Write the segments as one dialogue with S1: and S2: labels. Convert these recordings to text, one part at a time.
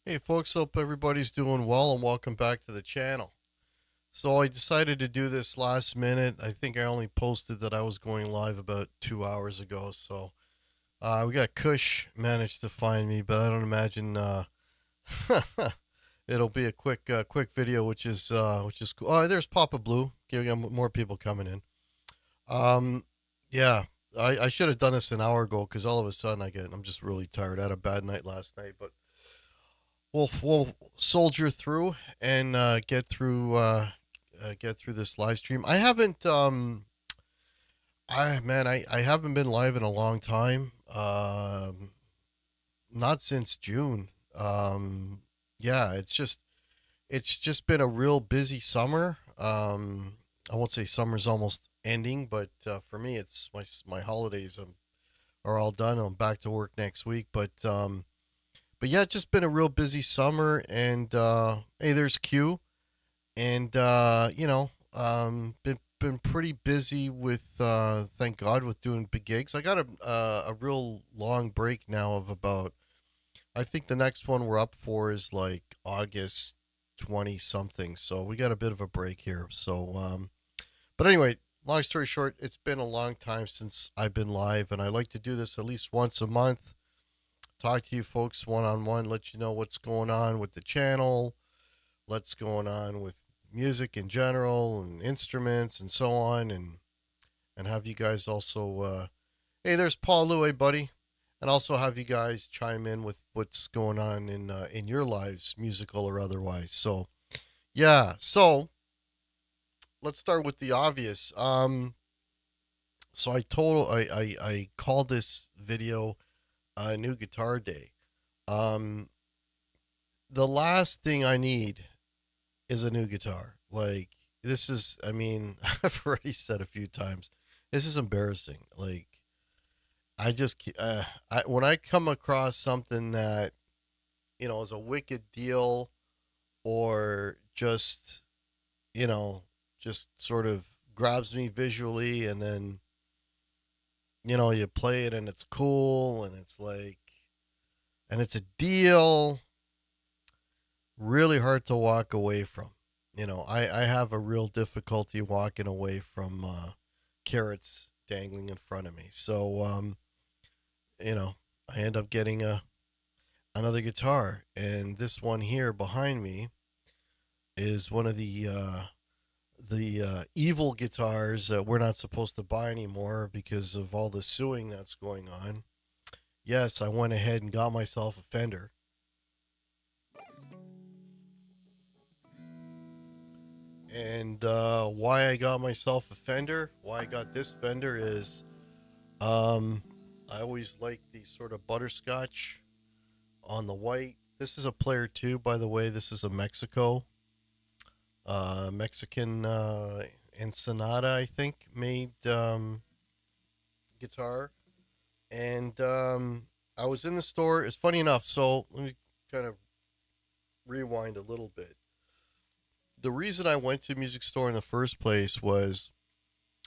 S1: Hey folks, hope everybody's doing well and welcome back to the channel. So I decided to do this last minute. I think I only posted that I was going live about 2 hours ago. So we got Kush managed to find me, but I don't imagine it'll be a quick video, which is cool. Oh, there's Papa Blue. Okay, we got more people coming in. Um, yeah, I should have done this an hour ago because all of a sudden I'm just really tired. I had a bad night last night, but we'll soldier through and get through this live stream. I haven't I haven't been live in a long time. Not since June. Yeah, it's just been a real busy summer. I won't say summer's almost ending, but for me, it's my holidays are all done. I'm back to work next week, but yeah, it's just been a real busy summer. And hey, there's Q. And been pretty busy with thank God with doing big gigs. I got a real long break now of about, I think the next one we're up for is like August 20 something. So we got a bit of a break here. So but anyway, long story short, it's been a long time since I've been live, and I like to do this at least once a month. Talk to you folks one on one, let you know what's going on with the channel, what's going on with music in general and instruments and so on, and have you guys also hey, there's Paul Lou, hey buddy, and also have you guys chime in with what's going on in your lives, musical or otherwise. So yeah, so let's start with the obvious. So I called this video New Guitar Day. Um, the last thing I need is a new guitar. Like, this is, I mean, I've already said a few times, this is embarrassing. Like, I just, when I come across something that, is a wicked deal, or just, you know, just sort of grabs me visually, and then, you play it and it's cool and it's like, and it's a deal, really hard to walk away from. I have a real difficulty walking away from carrots dangling in front of me. So, I end up getting another guitar, and this one here behind me is one of the evil guitars that we're not supposed to buy anymore because of all the suing that's going on. Yes, I went ahead and got myself a Fender. And why I got myself a Fender, why I got this Fender is, I always like the sort of butterscotch on the white. This is a player two, by the way. This is a Mexican Ensenada, I think, made guitar. And I was in the store. It's funny enough. So let me kind of rewind a little bit. The reason I went to a music store in the first place was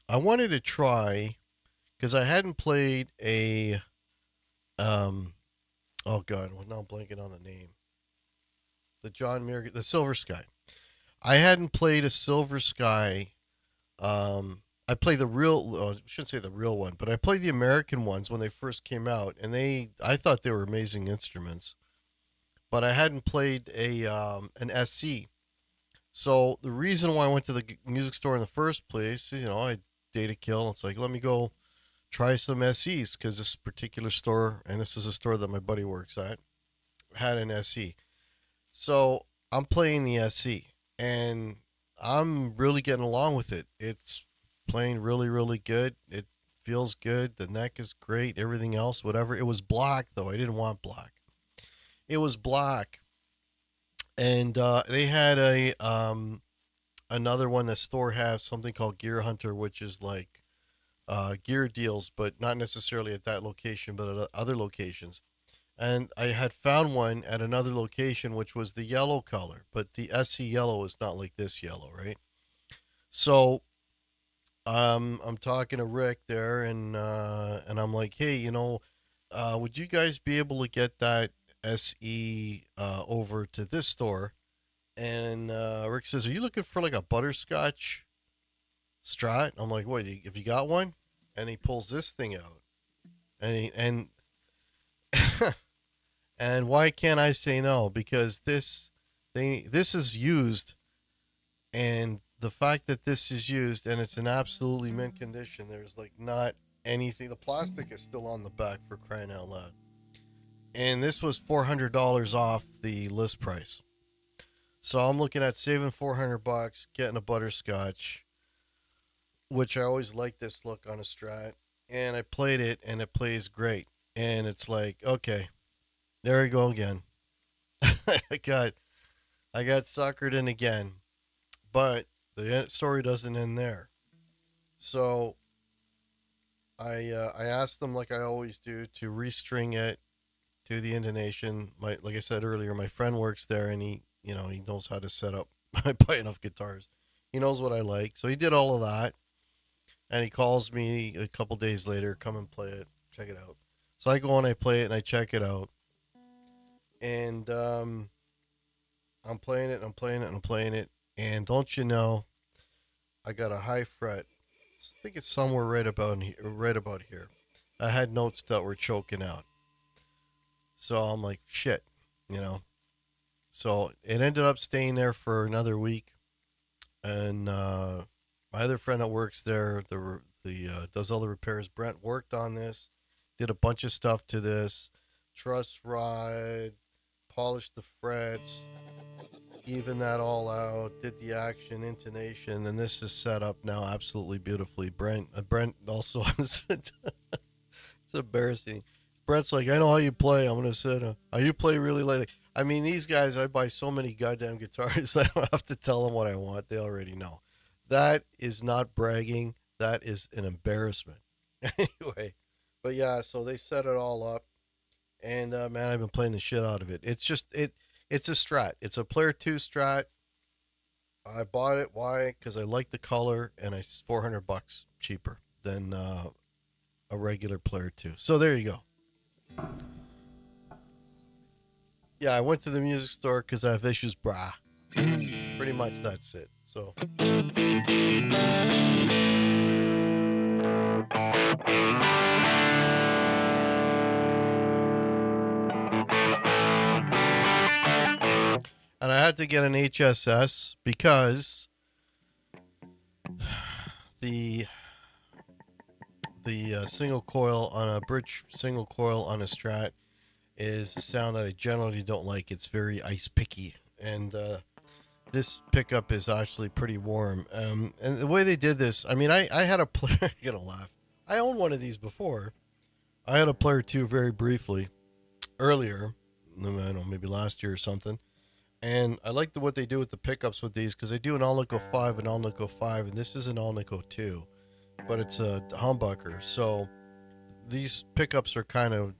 S1: I wanted to try, because I hadn't played a oh god, well, now I'm blanking on the name. The John Mayer, the Silver Sky. I hadn't played a Silver Sky. I played the real, I shouldn't say the real one, but I played the American ones when they first came out, and I thought they were amazing instruments. But I hadn't played an SC. So the reason why I went to the music store in the first place is, I data kill. It's like, let me go try some SEs, because this particular store, and this is a store that my buddy works at, had an SE. So I'm playing the SE, and I'm really getting along with it. It's playing really, really good. It feels good. The neck is great. Everything else, whatever. It was black though. I didn't want black. It was black, and they had a another one. The store has something called Gear Hunter, which is like gear deals, but not necessarily at that location, but at other locations. And I had found one at another location, which was the yellow color, but the SC yellow is not like this yellow, right? So I'm talking to Rick there, and I'm like, hey, would you guys be able to get that SE over to this store? And Rick says, are you looking for like a butterscotch Strat? I'm like, wait, have you got one? And he pulls this thing out, and and why can't I say no? Because this is used, and the fact that this is used and it's in absolutely mint condition, there's like not anything. The plastic is still on the back, for crying out loud. And this was $400 off the list price. So I'm looking at saving $400, getting a butterscotch, which I always like this look on a Strat. And I played it, and it plays great. And it's like, okay, there we go again. I got I got suckered in again, but the story doesn't end there. So I asked them, like I always do, to restring it to the intonation. Like I said earlier, my friend works there, and he knows how to set up. I buy enough guitars. He knows what I like, so he did all of that. And he calls me a couple days later, come and play it, check it out. So I go and I play it and I check it out, and I'm playing it, and I'm playing it, and I'm playing it, and don't you know, I got a high fret. I think it's somewhere right about here. Right about here. I had notes that were choking out, so I'm like, shit, you know. So it ended up staying there for another week, and my other friend that works there, does all the repairs. Brent worked on this, did a bunch of stuff to this, truss rod, polished the frets, even that all out, did the action, intonation, and this is set up now absolutely beautifully. Brent also it's embarrassing. Brent's like, I know how you play. I'm gonna sit. You play really late. I mean, these guys, I buy so many goddamn guitars. I don't have to tell them what I want. They already know. That is not bragging. That is an embarrassment. Anyway, but yeah, so they set it all up, and man, I've been playing the shit out of it. It's just it. It's a Strat. It's a Player Two Strat. I bought it. Why? Because I like the color, and it's $400 cheaper than a regular Player Two. So there you go. Yeah, I went to the music store because I have issues, brah. Pretty much that's it. So. And I had to get an HSS because the single coil on a bridge single coil on a Strat is a sound that I generally don't like. It's very ice picky, and this pickup is actually pretty warm. And the way they did this, I mean, I had a player. You're gonna laugh. I owned one of these before. I had a Player Two very briefly earlier. I don't know, maybe last year or something. And I like what they do with the pickups with these, because they do an Alnico 5 and Alnico 5, and this is an Alnico 2, but it's a humbucker. So these pickups are kind of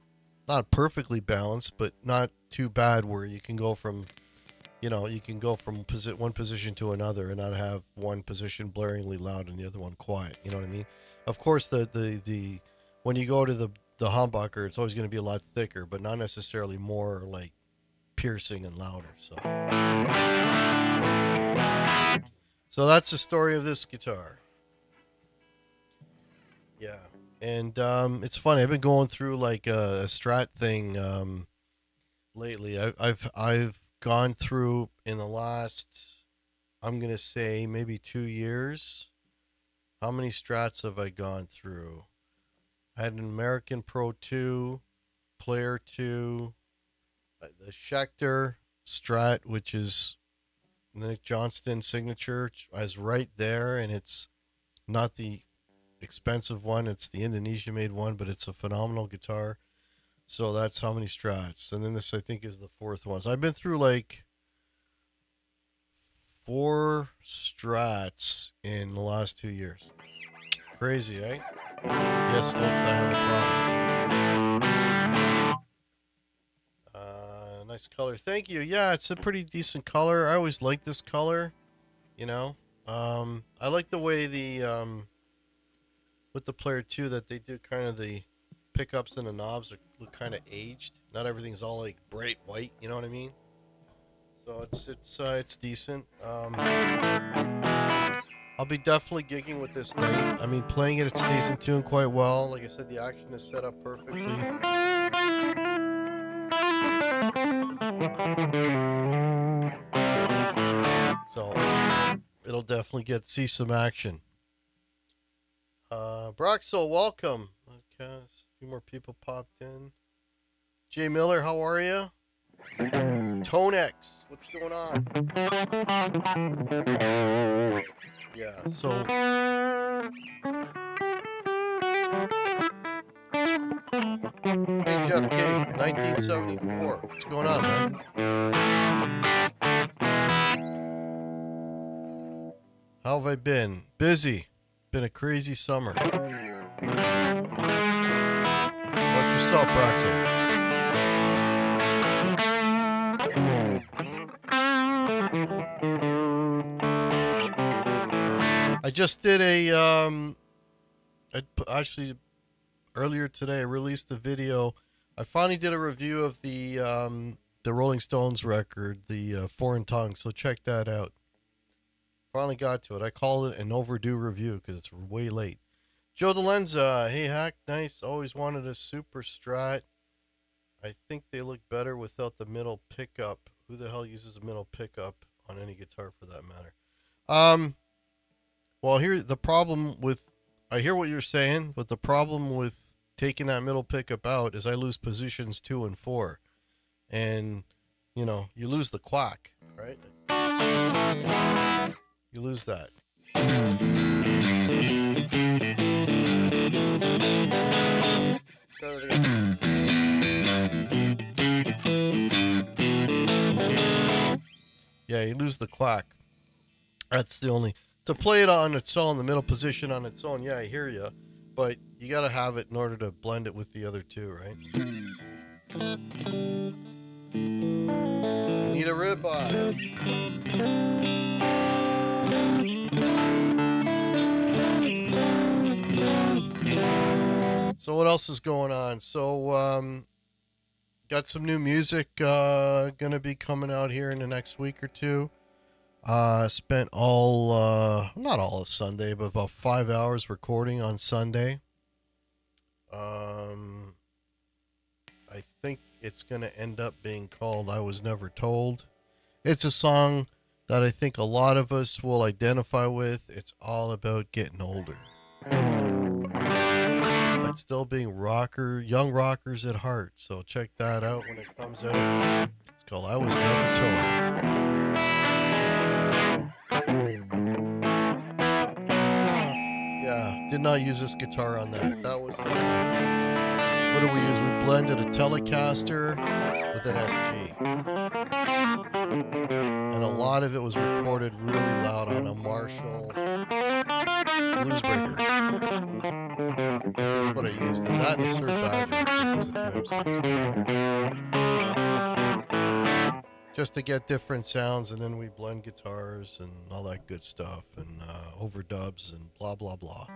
S1: not perfectly balanced, but not too bad, where you can go from one position to another and not have one position blaringly loud and the other one quiet. You know what I mean? Of course, the when you go to the humbucker, it's always going to be a lot thicker, but not necessarily more like piercing and louder. So that's the story of this guitar. Yeah. And it's funny. I've been going through like a Strat thing lately. I've gone through in the last, I'm gonna say, maybe 2 years. How many Strats have I gone through? I had an American Pro 2, Player 2, the Schecter Strat, which is Nick Johnston signature is right there, and it's not the expensive one. It's the Indonesia made one, but it's a phenomenal guitar. So that's how many strats. And then this, I think, is the fourth one. So I've been through like 4 strats in the last 2 years. Crazy, eh? Yes, folks, I have a problem. Nice color. Thank you. Yeah, it's a pretty decent color. I always like this color, you know. I like the way with the player too, that they do kind of the pickups and the knobs look kind of aged. Not everything's all like bright white, you know what I mean? So it's decent. I'll be definitely gigging with this thing. I mean, playing it stays in tune quite well. Like I said, the action is set up perfectly. So it'll definitely see some action. Broxel, welcome. Okay, a few more people popped in. Jay Miller, how are you? Tonex, what's going on? Yeah, so hey Jeff K, 1974. What's going on, man? How have I been? Busy. Been a crazy summer. How about yourself, Broxel? I just did actually earlier today I released a video. I finally did a review of the Rolling Stones record, the Foreign Tongue. So check that out. Finally got to it. I call it an overdue review because it's way late. Joe DeLenza, hey Hack, nice. Always wanted a Super Strat. I think they look better without the middle pickup. Who the hell uses a middle pickup on any guitar for that matter? Well, here the problem with, I hear what you're saying, but the problem with taking that middle pickup out is I lose positions 2 and 4, and you lose the quack, right? You lose that. Yeah, you lose the quack. That's the only, to play it on its own, the middle position on its own. Yeah, I hear you, but you got to have it in order to blend it with the other two, right? You need a ribeye. So what else is going on? So got some new music gonna be coming out here in the next week or two. Spent not all of Sunday, but about 5 hours recording on Sunday. I think it's gonna end up being called "I Was Never Told." It's a song that I think a lot of us will identify with. It's all about getting older, but still being young rockers at heart. So check that out when it comes out. It's called "I Was Never Told." Yeah, did not use this guitar on that. That was what did we use? We blended a Telecaster with an SG, and a lot of it was recorded really loud on a Marshall Bluesbreaker. That's what I used. And that and a Sir Badger, I think, was the 2 MC. Just to get different sounds, and then we blend guitars and all that good stuff, and overdubs and blah blah blah.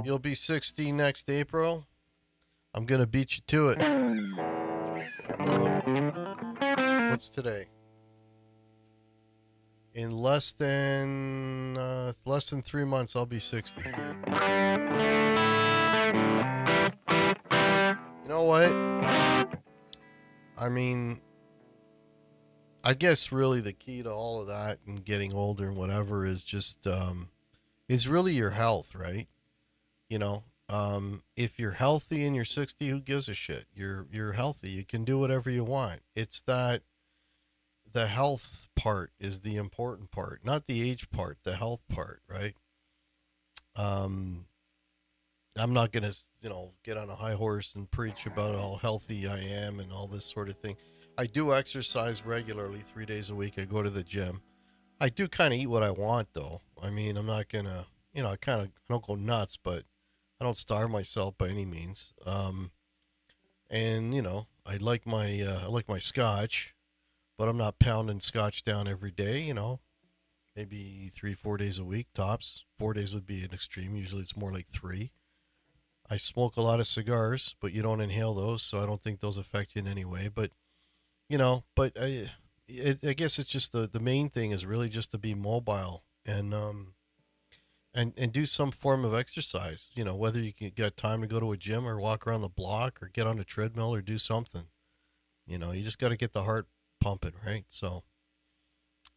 S1: You'll be 60 next April. I'm gonna beat you to it. What's today? In less than 3 months, I'll be 60. You know what? I mean, I guess really the key to all of that and getting older and whatever is just is really your health, right? You know, If you're healthy and you're 60, who gives a shit? You're healthy. You can do whatever you want. It's that the health part is the important part, not the age part, the health part, right? Um, I'm not gonna, get on a high horse and preach about how healthy I am and all this sort of thing. I do exercise regularly, 3 days a week. I go to the gym. I do kind of eat what I want, though. I mean, I'm not gonna, I don't go nuts, but I don't starve myself by any means. And I like my scotch, but I'm not pounding scotch down every day. Maybe 3, 4 days a week tops. 4 days would be an extreme. Usually, it's more like three. I smoke a lot of cigars, but you don't inhale those, so I don't think those affect you in any way. But I guess it's just the main thing is really just to be mobile and do some form of exercise. Whether you can get time to go to a gym or walk around the block or get on a treadmill or do something. You just got to get the heart pumping, right? So,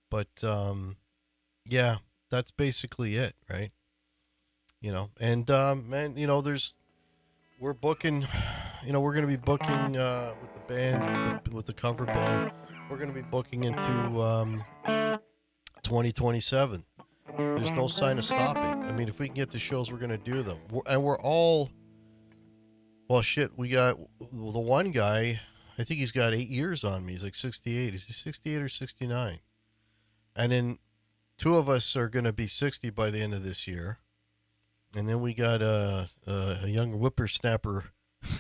S1: but yeah, that's basically it, right? And man, there's we're booking. We're going to be booking with the band, with the cover band. We're going to be booking into 2027. There's no sign of stopping. I mean, if we can get the shows, we're going to do them. We're all, well, shit. We got the one guy, I think he's got 8 years on me. He's like 68. Is he 68 or 69? And then two of us are going to be 60 by the end of this year. And then we got a young whippersnapper.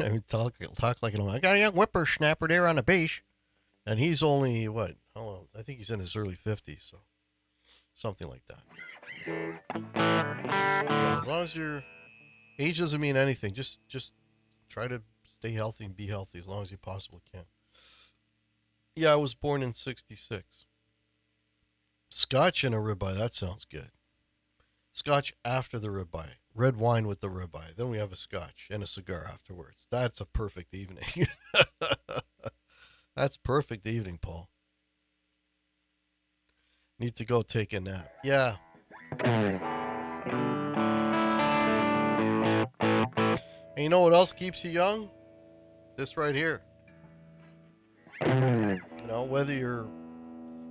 S1: I mean, talk like I got a young whippersnapper there on the beach. And he's only, what? Hold on. I think he's in his early 50s. So something like that. Yeah, as long as your age doesn't mean anything. Just try to stay healthy and be healthy as long as you possibly can. Yeah, I was born in '66. Scotch and a ribeye. That sounds good. Scotch after the ribeye. Red wine with the ribeye. Then we have a scotch and a cigar afterwards. That's a perfect evening. That's perfect evening, Paul. Need to go take a nap. Yeah. And you know what else keeps you young? This right here. Whether you're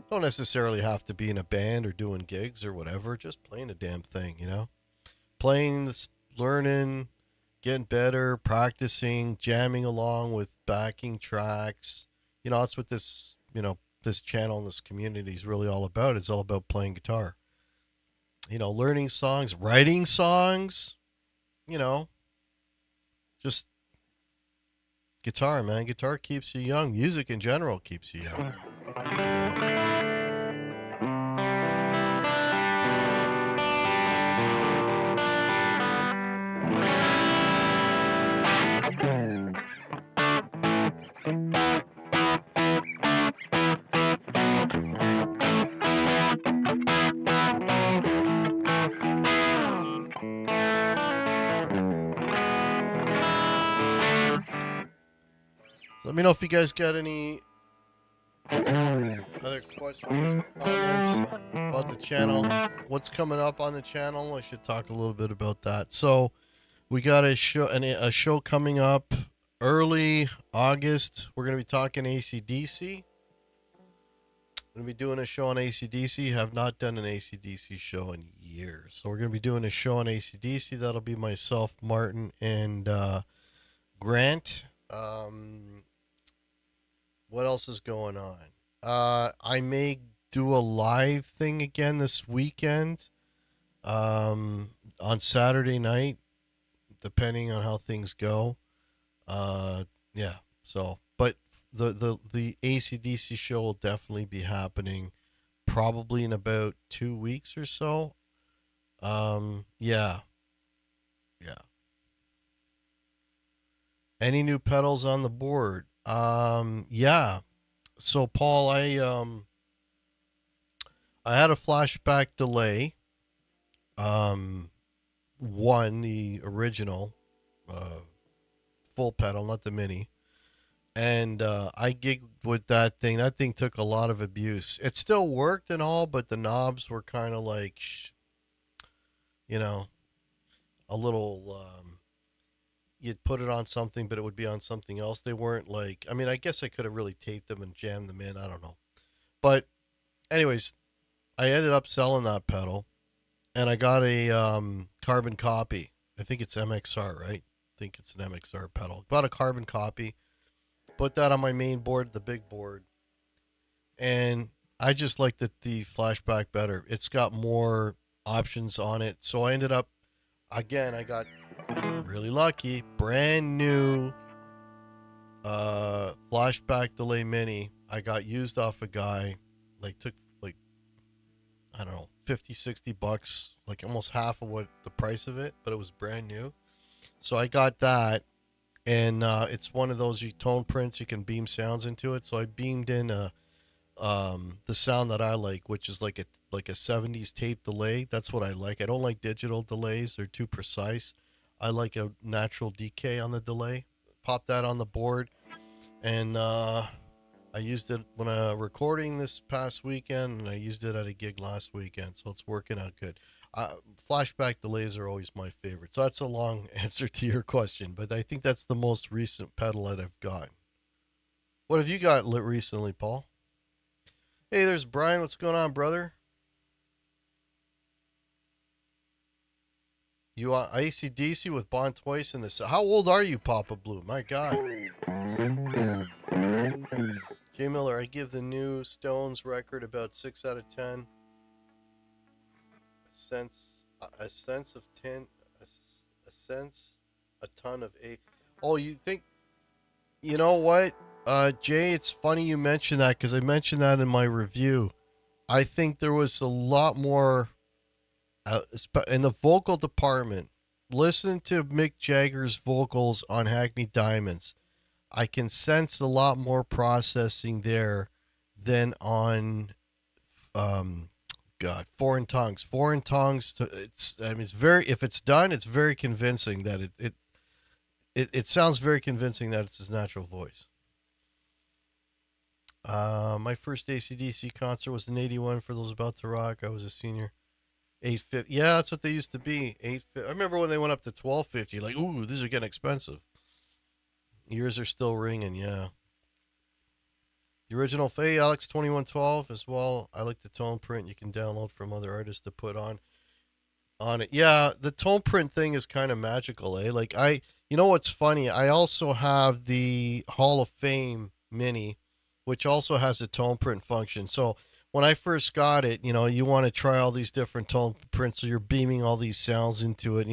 S1: don't necessarily have to be in a band or doing gigs or whatever, just playing a damn thing. Playing, learning, getting better, practicing, jamming along with backing tracks. That's what this channel and this community is really all about. It's all about playing guitar. Learning songs, writing songs, you know, just guitar, man. Guitar keeps you young. Music in general keeps you young. So let me know if you guys got any other questions, comments about the channel. What's coming up on the channel? I should talk a little bit about that. So we got a show coming up early August. We're gonna be talking ACDC. We're gonna be doing a show on ACDC. Have not done an ACDC show in years, so we're gonna be doing a show on ACDC. That'll be myself, Martin, and Grant. What else is going on? I may do a live thing again this weekend. On Saturday night, depending on how things go. Yeah. So, but the ACDC show will definitely be happening, probably in about 2 weeks or so. Yeah, yeah. Any new pedals on the board? Yeah. So Paul, I had a flashback delay. One, the original, uh, full pedal, not the mini. And I gigged with that thing. That thing took a lot of abuse. It still worked and all, but the knobs were kind of like, you know, a little. you'd put it on something, but it would be on something else. They weren't like, I mean, I guess I could have really taped them and jammed them in. I don't know. But, anyways, I ended up selling that pedal and I got a carbon copy. I think it's MXR, right? I think it's an MXR pedal. Got a carbon copy, put that on my main board, the big board, and I just liked the flashback better. It's got more options on it. So I ended up, again, I got really lucky, brand new flashback delay mini. I got used off a guy, like took like, I don't know, 50, $60, like almost half of what the price of it, but it was brand new. So I got that, and it's one of those you tone prints, you can beam sounds into it. So I beamed in the sound that I like, which is like a 70s tape delay. That's what I like. I don't like digital delays. They're too precise. I like a natural decay on the delay. Pop that on the board, and I used it when recording this past weekend, and I used it at a gig last weekend, so it's working out good. Flashback delays are always my favorite. So that's a long answer to your question, but I think that's the most recent pedal that I've got. What have you got lit recently, Paul? Hey, there's Brian. What's going on, brother? You are AC/DC with Bond twice in this. How old are you, Papa Blue? My God. Jay Miller, I give the new Stones record about 6 out of 10. A sense of 10, a sense, a ton of 8. Oh, you think, you know what? Jay, it's funny you mentioned that because I mentioned that in my review. I think there was a lot more in the vocal department. Listen to Mick Jagger's vocals on Hackney Diamonds. I can sense a lot more processing there than on God, Foreign Tongues. Foreign Tongues. It's, I mean, it's very, if it's done, it's very convincing that it sounds very convincing that it's his natural voice. My first AC/DC concert was in '81. For those about to rock, I was a senior. 850. Yeah, that's what they used to be. 850. I remember when they went up to 1250. Like, ooh, these are getting expensive. Ears are still ringing. Yeah. The original Faye Alex 2112 as well. I like the tone print you can download from other artists to put on it. Yeah, the tone print thing is kind of magical, eh? Like you know what's funny? I also have the Hall of Fame Mini, which also has a tone print function. So when I first got it, you want to try all these different tone prints, so you're beaming all these sounds into it.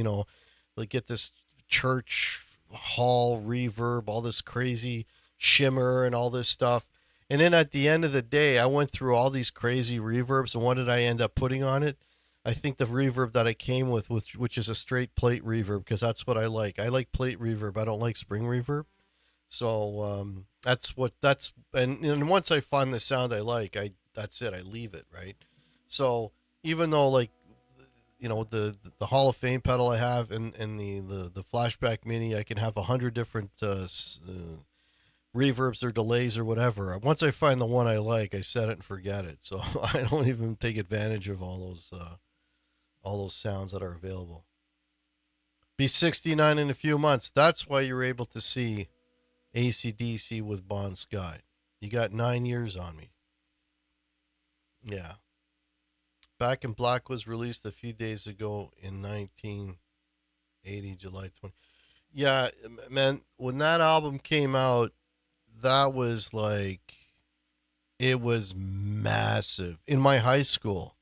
S1: Like get this church hall reverb, all this crazy shimmer and all this stuff. And then at the end of the day, I went through all these crazy reverbs, and what did I end up putting on it? I think the reverb that I came with, which is a straight plate reverb, because that's what I like. I like plate reverb. I don't like spring reverb. So and once I find the sound I like, that's it. I leave it, right. So even though, like, the Hall of Fame pedal I have, and the flashback mini, I can have 100 different reverbs or delays or whatever. Once I find the one I like, I set it and forget it. So I don't even take advantage of all those sounds that are available. Be 69 in a few months. That's why you're able to see AC/DC with Bon Sky. You got 9 years on me. Yeah. Back in Black was released a few days ago in 1980, July 20. Yeah, man, when that album came out, that was like, it was massive. In my high school,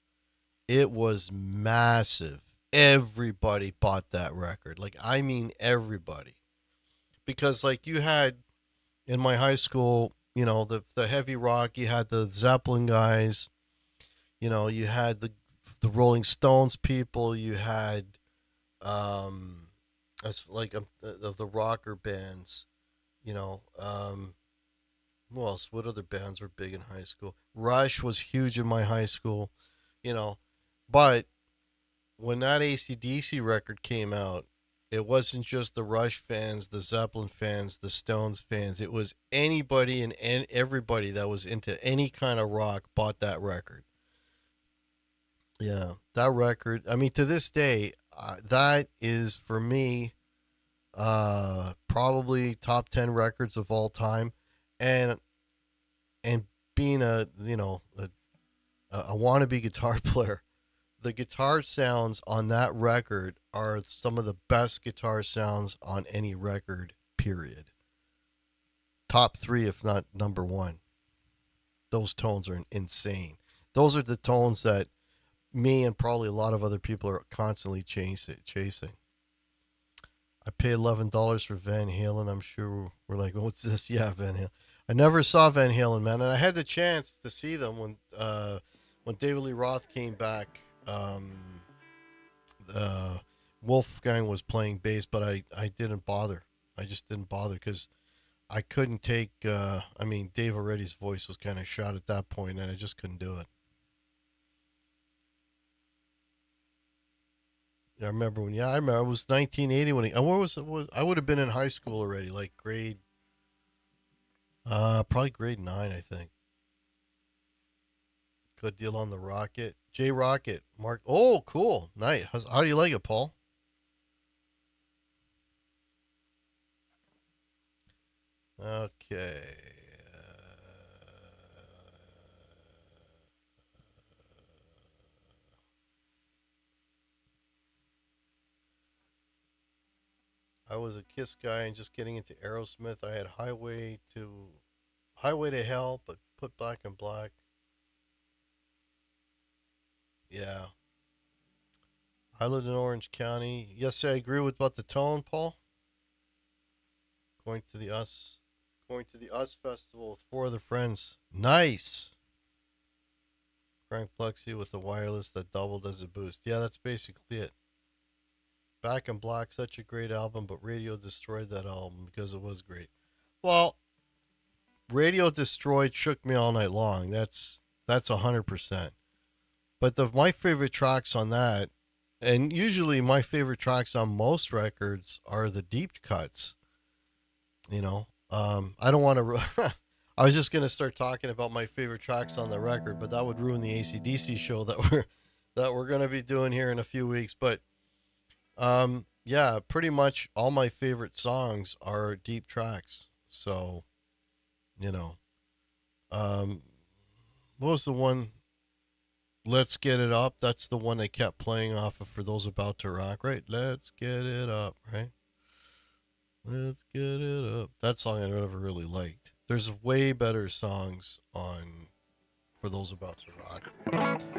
S1: it was massive. Everybody bought that record. Like, I mean, everybody. Because, like, you had in my high school, the heavy rock, you had the Zeppelin guys, you had the Rolling Stones people, you had as like of the rocker bands, you know, um, who else? What other bands were big in high school? Rush was huge in my high school, you know, but when that AC/DC record came out, it wasn't just the Rush fans, the Zeppelin fans, the Stones fans. It was anybody and everybody that was into any kind of rock bought that record. Yeah, that record. I mean, to this day, that is for me Probably top 10 records of all time, and and being a wannabe guitar player, the guitar sounds on that record are some of the best guitar sounds on any record. Period. Top three, if not number one. Those tones are insane. Those are the tones that me and probably a lot of other people are constantly chasing. I paid $11 for Van Halen. I'm sure we're like, what's this? Yeah, Van Halen. I never saw Van Halen, man, and I had the chance to see them when David Lee Roth came back. Uh, Wolfgang was playing bass, but I didn't bother. I just didn't bother because I couldn't take. I mean, Dave Aretti's voice was kind of shot at that point, and I just couldn't do it. I remember when. Yeah, I remember. It was 1980 when he. Where was it? I would have been in high school already, like grade. Probably grade 9, I think. Good deal on the Rocket. J Rocket. Mark. Oh, cool. Nice. How do you like it, Paul? Okay. I was a Kiss guy and just getting into Aerosmith. I had Highway to Hell, but put Black and Black. Yeah. I lived in Orange County. Yes, I agree with about the tone, Paul. Going to the Us Going to the Us Festival with 4 other friends. Nice. Frank Plexi with a wireless that doubled as a boost. Yeah, that's basically it. Back in Black, such a great album, but radio destroyed that album because it was great. Well, Radio Destroyed shook me all night long. That's 100%. But my favorite tracks on that, and usually my favorite tracks on most records are the deep cuts. I don't want to. I was just gonna start talking about my favorite tracks on the record, but that would ruin the ACDC show that we're gonna be doing here in a few weeks. But yeah, pretty much all my favorite songs are deep tracks. So you know, um, what was the one? Let's Get It Up. That's the one they kept playing off of For Those About to Rock, right? Let's Get It Up, right? Let's Get It Up. That song I never really liked. There's way better songs on For Those About to Rock.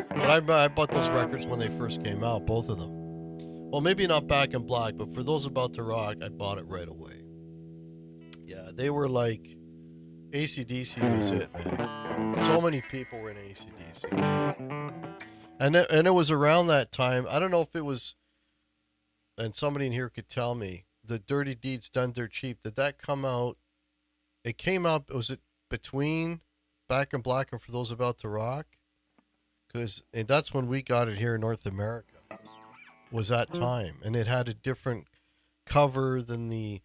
S1: But I bought those records when they first came out, both of them. Well, maybe not Back in Black, but For Those About to Rock, I bought it right away. Yeah, they were like AC/DC was it, man. So many people were in AC/DC. And it was around that time. I don't know if it was, and somebody in here could tell me, the Dirty Deeds Done Dirt Cheap. Did that come out? It came out. Was it between Back in Black and For Those About to Rock? Because that's when we got it here in North America. Was that time, and it had a different cover than the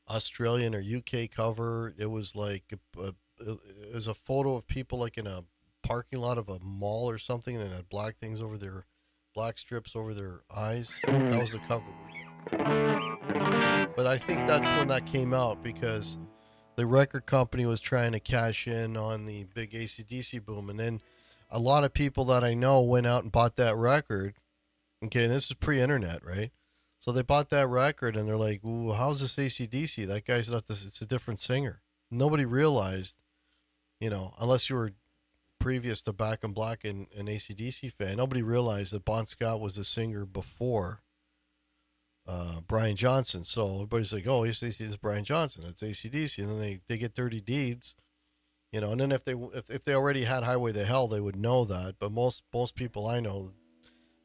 S1: Australian or UK cover. It was like it was a photo of people like in a parking lot of a mall or something, and it had black strips over their eyes. That was the cover. But I think that's when that came out because the record company was trying to cash in on the big AC/DC boom, and then a lot of people that I know went out and bought that record. Okay, and this is pre-internet, right? So they bought that record and they're like, "Ooh, how's this AC/DC? That guy's not this. It's a different singer." Nobody realized, unless you were previous to Back in Black and an AC/DC fan, nobody realized that Bon Scott was a singer before Brian Johnson. So everybody's like, "Oh, AC/DC is Brian Johnson. That's AC/DC," and then they get Dirty Deeds, and then if they already had Highway to Hell, they would know that. But most people I know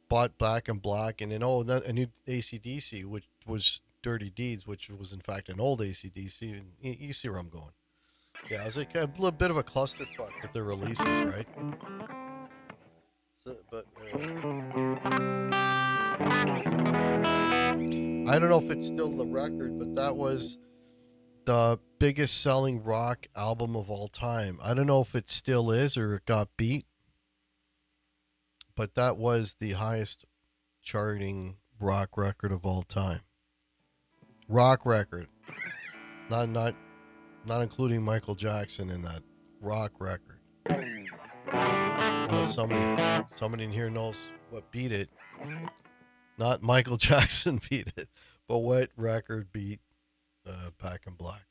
S1: bought Back in Black, and then a new AC/DC, which was Dirty Deeds, which was in fact an old AC/DC. And you see where I'm going. Yeah, it was like a little bit of a clusterfuck with the releases, right? But I don't know if it's still the record, but that was the biggest selling rock album of all time. I don't know if it still is or it got beat, but that was the highest charting rock record of all time. Rock record. Not not including Michael Jackson in that rock record. Unless somebody in here knows what beat it. Not Michael Jackson beat it, but what record beat Back in Black?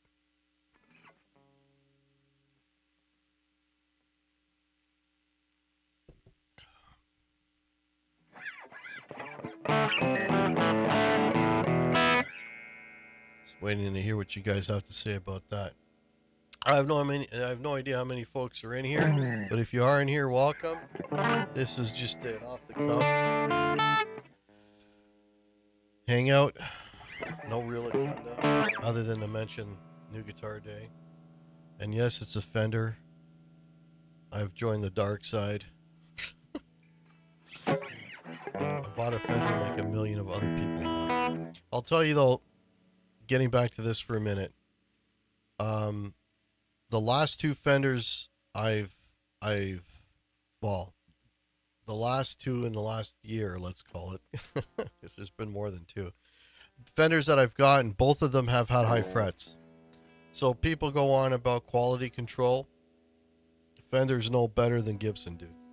S1: Just waiting to hear what you guys have to say about that. I have no idea how many folks are in here, but if you are in here, welcome. This is just an off the cuff hangout. No real agenda other than to mention New Guitar Day. And yes, it's a Fender. I've joined the dark side. I bought a Fender like a million of other people have. I'll tell you though, getting back to this for a minute. Um, the last two Fenders I've well, the last two in the last year, let's call it, because there's been more than two. Fenders that I've gotten, both of them have had high frets. So people go on about quality control. Fenders know better than Gibson dudes.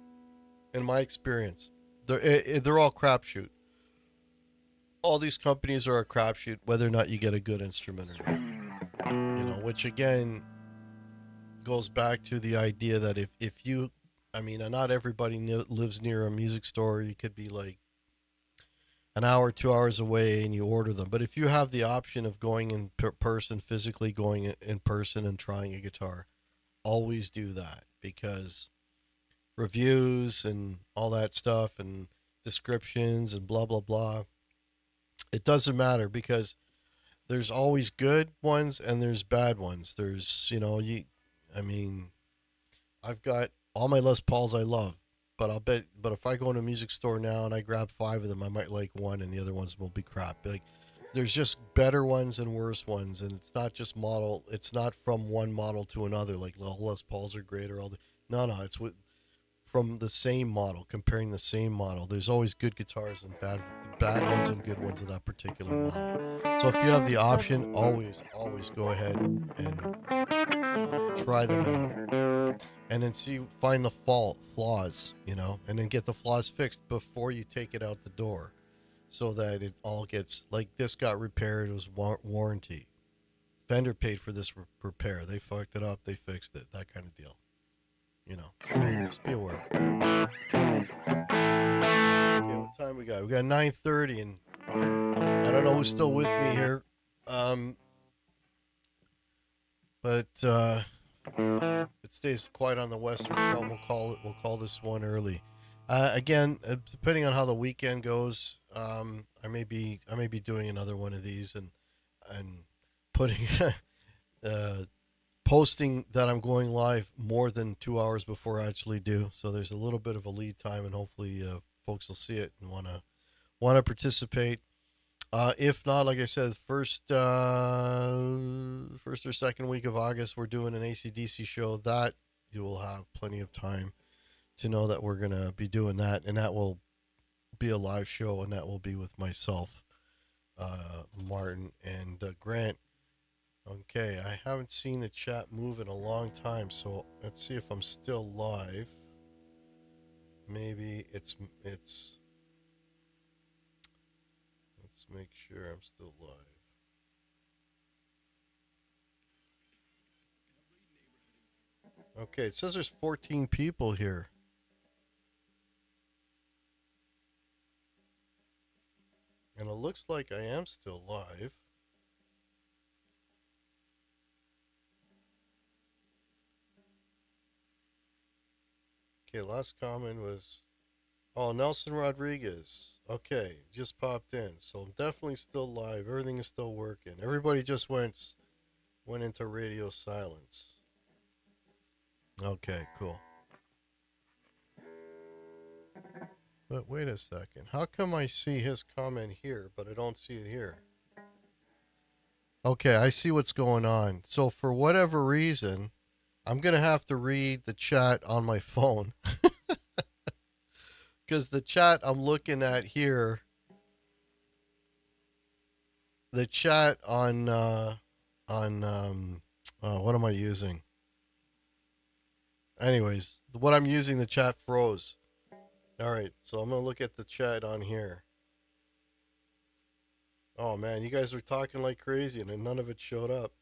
S1: In my experience, they're all crapshoot. All these companies are a crapshoot, whether or not you get a good instrument or not. Which again goes back to the idea that if you, I mean, not everybody lives near a music store. You could be like an hour, 2 hours away, and you order them. But if you have the option of going in person, physically going in person and trying a guitar, always do that, because reviews and all that stuff and descriptions and blah blah blah, it doesn't matter, because there's always good ones and there's bad ones. There's, I mean, I've got all my Les Pauls I love, but but if I go in a music store now and I grab 5 of them, I might like one and the other ones will be crap. Like, there's just better ones and worse ones, and it's not just model. It's not from one model to another. Like, all Les Pauls are great or all the no. It's from the same model, comparing the same model. There's always good guitars and bad ones and good ones of that particular model. So if you have the option, always go ahead and try them out, and then find the flaws, and then get the flaws fixed before you take it out the door, so that it all gets, like, this got repaired. It was warranty. Fender paid for this repair. They fucked it up. They fixed it. That kind of deal. So just be aware. Okay, what time we got? We got 9:30, and I don't know who's still with me here. But it stays quiet on the Western Front. We'll call this one early. Again, depending on how the weekend goes, I may be doing another one of these, and putting posting that I'm going live more than 2 hours before I actually do. So there's a little bit of a lead time, and hopefully folks will see it and want to participate. If not, like I said, first or second week of August, we're doing an AC/DC show. That you will have plenty of time to know that we're gonna be doing that, and that will be a live show, and that will be with myself, Martin, and Grant. Okay, I haven't seen the chat move in a long time, so let's see if I'm still live. Maybe it's. Let's make sure I'm still live. Okay, it says there's 14 people here. And it looks like I am still live. Okay, last comment was, oh, Nelson Rodriguez. Okay, just popped in. So I'm definitely still live. Everything is still working. Everybody just went into radio silence. Okay, cool. But wait a second. How come I see his comment here, but I don't see it here? Okay, I see what's going on. So for whatever reason, I'm going to have to read the chat on my phone. Because the chat I'm looking at here the chat on what am I using? Anyways, what I'm using, the chat froze. All right, so I'm gonna look at the chat on here. Oh man, you guys were talking like crazy and none of it showed up.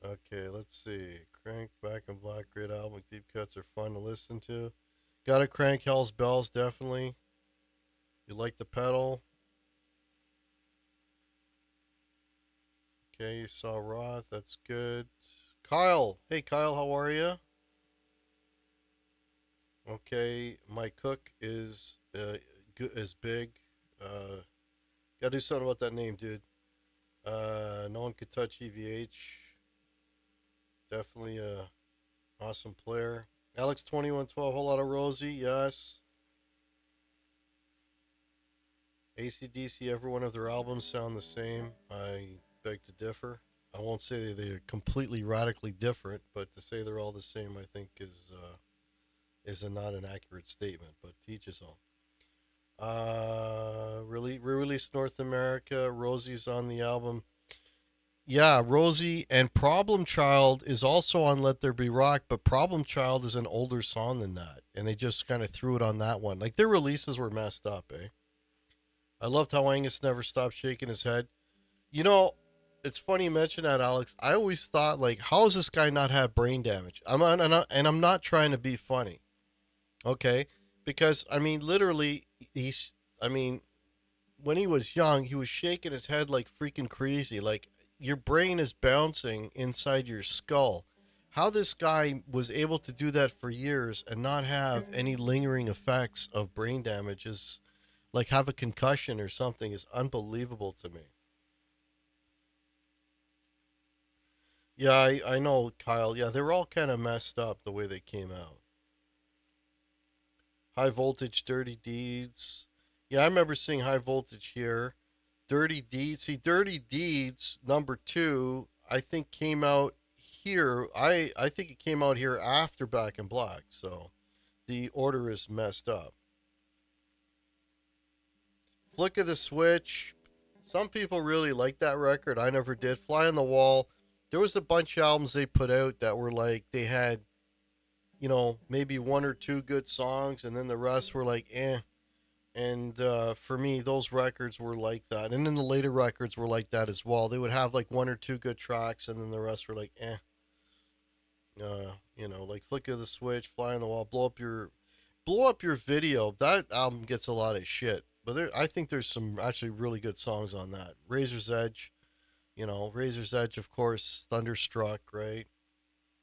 S1: Okay, let's see. Crank, Back in Black, great album. Deep cuts are fun to listen to. Gotta crank Hell's Bells, definitely. You like the pedal? Okay, you saw Roth, that's good. Kyle, hey Kyle, how are you? Okay, my cook is big. Uh, Gotta do something about that name, dude. No one could touch EVH. Definitely a awesome player. Alex 2112, whole lot of Rosie, yes. AC/DC, every one of their albums sound the same. I beg to differ. I won't say they're completely radically different, but to say they're all the same, I think is not an accurate statement. But teach his own. Really re-released North America. Rosie's on the album. Yeah, Rosie and Problem Child is also on Let There Be Rock, but Problem Child is an older song than that, and they just kind of threw it on that one. Like their releases were messed up, eh? I loved how Angus never stopped shaking his head. You know, it's funny you mention that, Alex. I always thought, like, how does this guy not have brain damage? And I'm not trying to be funny, okay? Because I mean, literally, he's. I mean, when he was young, he was shaking his head like freaking crazy. Like your brain is bouncing inside your skull. How this guy was able to do that for years and not have any lingering effects of brain damage is like have a concussion or something is unbelievable to me. Yeah, I know, Kyle. Yeah, they were all kind of messed up the way they came out. High Voltage, Dirty Deeds. Yeah, I remember seeing High Voltage here. Dirty Deeds. See, Dirty Deeds number two, I think came out here. I think it came out here after Back in Black, so the order is messed up. Flick of the Switch. Some people really like that record. I never did. Fly on the Wall. There was a bunch of albums they put out that were like they had, maybe one or two good songs, and then the rest were like, eh. And for me, those records were like that. And then the later records were like that as well. They would have like one or two good tracks, and then the rest were like, eh. Like Flick of the Switch, Fly on the Wall, blow up your video. That album gets a lot of shit, but I think there's some actually really good songs on that. Razor's Edge, Razor's Edge, of course. Thunderstruck, right,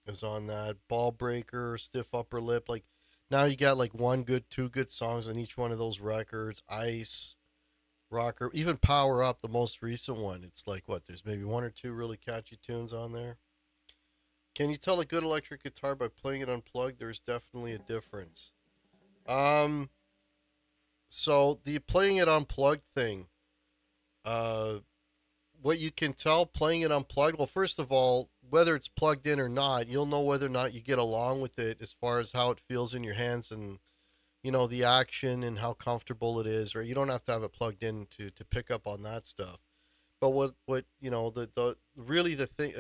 S1: is on that. Ball Breaker, Stiff Upper Lip. Like now you got like one good, two good songs on each one of those records. Ice, Rocker, even Power Up, the most recent one. It's like what? There's maybe one or two really catchy tunes on there. Can you tell a good electric guitar by playing it unplugged? There's definitely a difference. Um, so the playing it unplugged thing, uh, what you can tell playing it unplugged, well, first of all, whether it's plugged in or not, you'll know whether or not you get along with it as far as how it feels in your hands and the action and how comfortable it is. Or you don't have to have it plugged in to pick up on that stuff. But what the really the thing,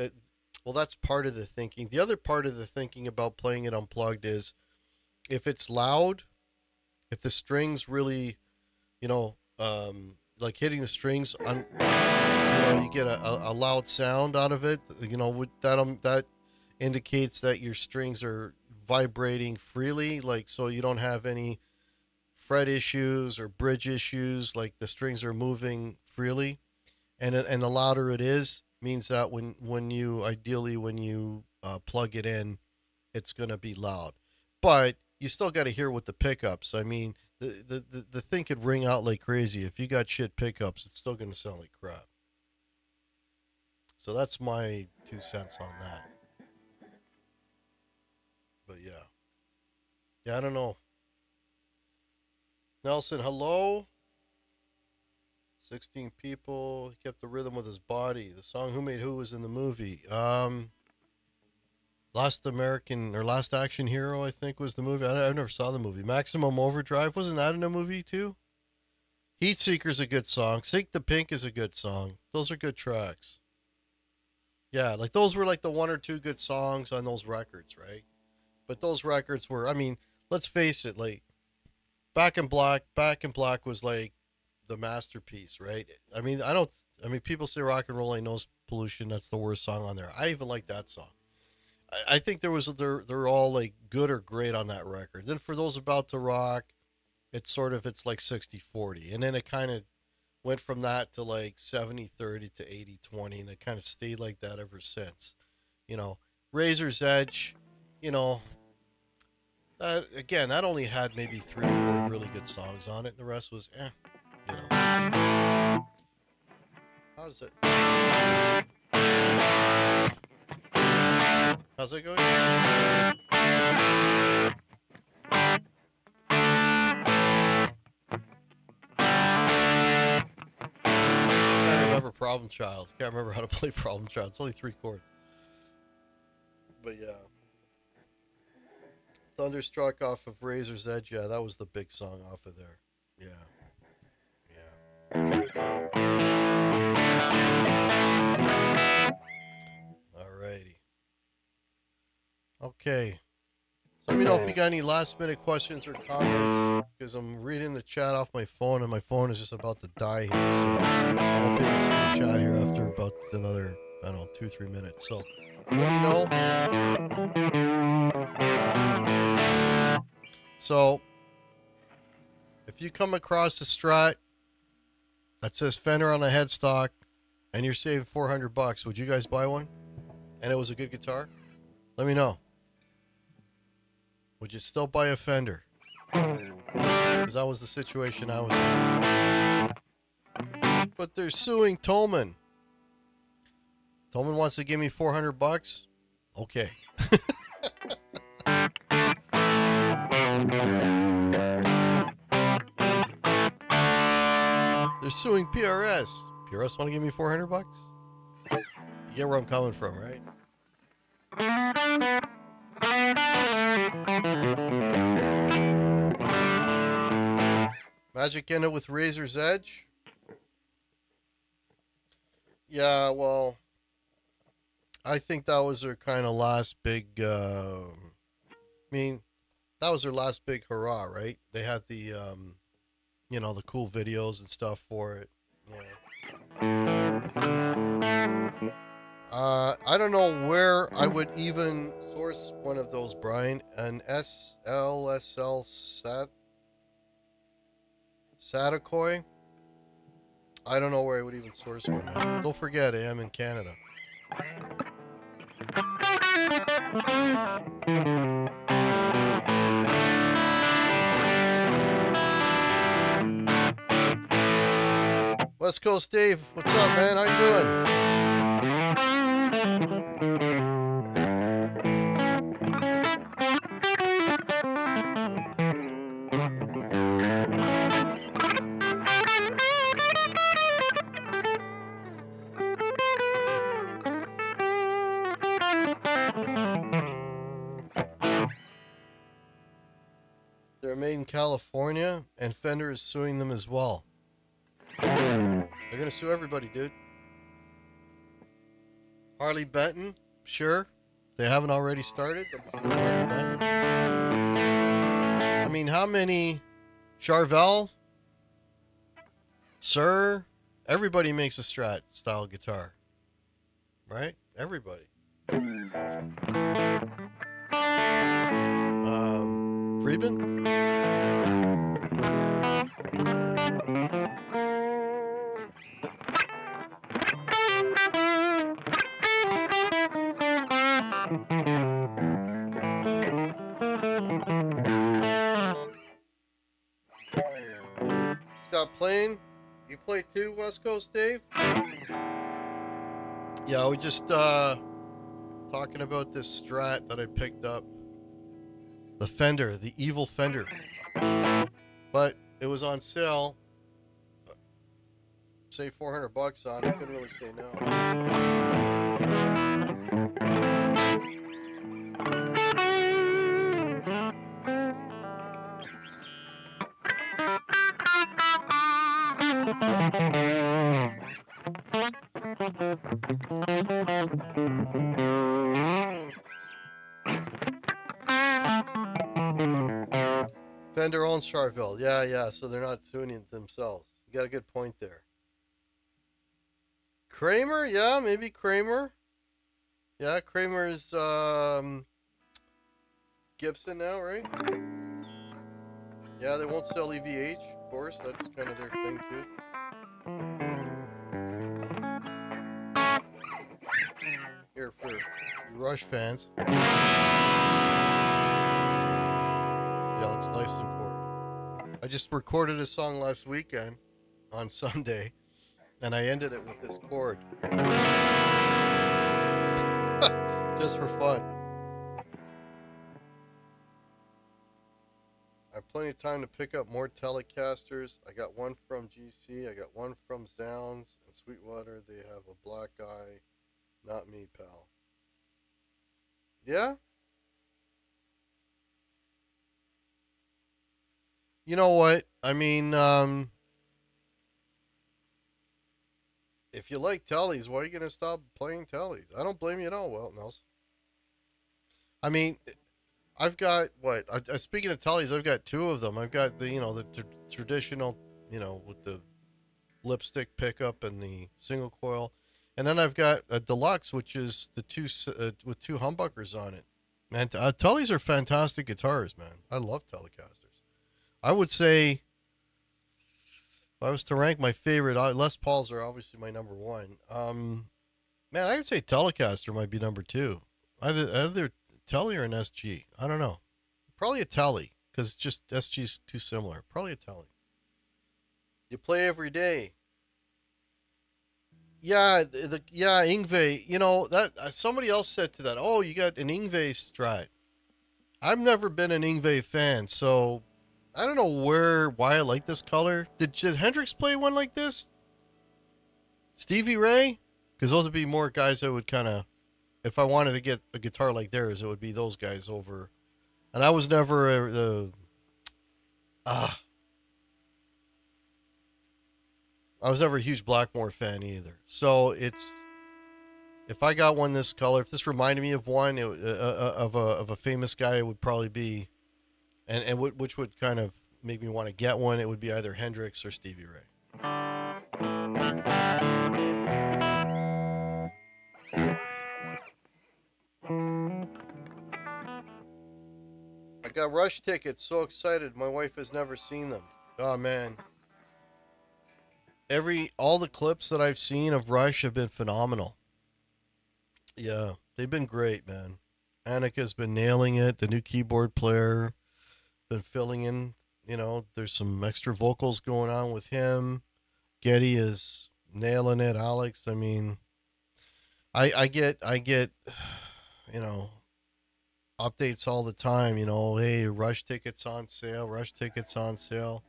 S1: well, that's part of the thinking. The other part of the thinking about playing it unplugged is if it's loud, if the strings really, like hitting the strings on, you get a loud sound out of it. That indicates that your strings are vibrating freely, like so you don't have any fret issues or bridge issues. Like the strings are moving freely, and the louder it is means that when you plug it in, it's gonna be loud. But you still got to hear with the pickups. I mean, the thing could ring out like crazy. If you got shit pickups, it's still gonna sound like crap. So that's my 2 cents on that. But yeah, I don't know. Nelson, hello. 16 people. He kept the rhythm with his body. The song "Who Made Who" was in the movie. Last Action Hero, I think was the movie. I never saw the movie. Maximum Overdrive, wasn't that in a movie too? Heat Seeker's a good song. Sink the Pink is a good song. Those are good tracks. Yeah, like those were like the one or two good songs on those records, right? But those records were, I mean, let's face it, like Back in Black was like the masterpiece, right? I mean, I mean, people say Rock and Roll Ain't No Pollution. That's the worst song on there. I even like that song. I think they're all like good or great on that record. Then for those about to rock, it's like 60-40, and then it kind of went from that to like 70-30 to 80-20, and it kind of stayed like that ever since. You know, Razor's Edge, you know, that again, that only had maybe three or four really good songs on it, and the rest was you know. How's it? How's it going? Trying to remember Problem Child. Can't remember how to play Problem Child. It's only three chords. But yeah. Thunderstruck off of Razor's Edge. Yeah, that was the big song off of there. Yeah. Alrighty. Okay. So let me know if you got any last minute questions or comments, because I'm reading the chat off my phone and my phone is just about to die here. So I won't be able to see the chat here after about another, I don't know, 2-3 minutes. So let me know. So if you come across a Strat that says Fender on the headstock and you're saving $400, would you guys buy one? And it was a good guitar? Let me know. Would you still buy a Fender? Because that was the situation I was in. But they're suing Tolman. Tolman wants to give me $400. Okay. They're suing PRS. PRS want to give me $400? You get where I'm coming from, right? Magic ended with Razor's Edge. Yeah, well, I think that was their kind of last big. I mean, that was their last big hurrah, right? They had the, you know, the cool videos and stuff for it. Yeah. I don't know where I would even source one of those, Brian. An SLSL Satakoy. I don't know where I would even source one, man. Don't forget, I am in Canada. West Coast Dave, what's up, man? How you doing? They're made in California, and Fender is suing them as well. They're gonna sue everybody, dude. Harley Benton, sure. They haven't already started. They'll be suing Harley Benton. I mean, how many? Charvel, Sir, everybody makes a Strat style guitar, right? Everybody. Friedman. Scott Plain, you play too, West Coast Dave? Yeah, we just talking about this Strat that I picked up. The Fender, the evil Fender. But it was on sale. Say $400 on it. Couldn't really say no. own Charville. Yeah, yeah. So they're not tuning it themselves. You got a good point there. Kramer, yeah, maybe Kramer. Yeah, Kramer's Gibson now, right? Yeah, they won't sell EVH, of course. That's kind of their thing too. Here for you Rush fans. Yeah, looks nice and chord. I just recorded a song last weekend on Sunday, and I ended it with this chord just for fun. I have plenty of time to pick up more Telecasters. I got one from GC. I got one from Zounds and Sweetwater. They have a black eye. Not me, pal. Yeah? You know what? I mean, if you like tellies, why are you going to stop playing tellies? I don't blame you at all, Welton Else. I mean, I've got what? Speaking of tellies, I've got two of them. I've got the traditional, with the lipstick pickup and the single coil, and then I've got a deluxe, which is the with two humbuckers on it. Man, tellies are fantastic guitars, man. I love Telecasters. I would say if I was to rank my favorite, Les Pauls are obviously my number one. Man, I would say Telecaster might be number two. Either Telly or an SG. I don't know. Probably a Telly because just SG's too similar. Probably a Telly. You play every day. Yeah, yeah, Ingve. You know that somebody else said to that. Oh, you got an Ingve Strat. I've never been an Ingve fan, so I don't know why I like this color. Did Hendrix play one like this? Stevie Ray? Because those would be more guys that would kind of, if I wanted to get a guitar like theirs, it would be those guys over. And I was never the I was never a huge Blackmore fan either. So it's if I got one this color, if this reminded me of one of a famous guy, it would probably be, and which would kind of make me want to get one. It would be either Hendrix or Stevie Ray. I got Rush tickets. So excited. My wife has never seen them. Oh man, all the clips that I've seen of Rush have been phenomenal. Yeah, they've been great, man. Annika's been nailing it. The new keyboard player been filling in. There's some extra vocals going on with him. Getty is nailing it. Alex, I mean, I get, you know, updates all the time. Hey, Rush tickets on sale. Rush tickets on sale.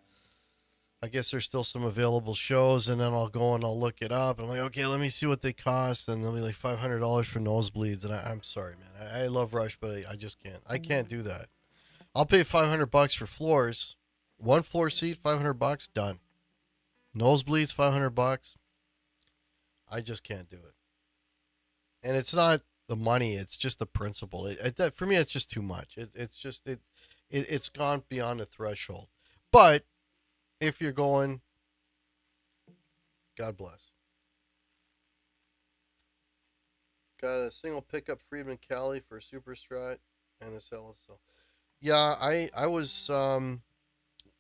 S1: I guess there's still some available shows, and then I'll go and I'll look it up. I'm like, okay, let me see what they cost, and they'll be like $500 for nosebleeds. And I'm sorry, man. I love Rush, but I just can't. I can't do that. I'll pay $500 for floors, one floor seat, $500 done. Nosebleeds, $500. I just can't do it. And it's not the money; it's just the principle. For me, it's just too much. It's gone beyond the threshold. But if you're going, God bless. Got a single pickup Friedman Cali for Super Strat and a LSL. Yeah, I was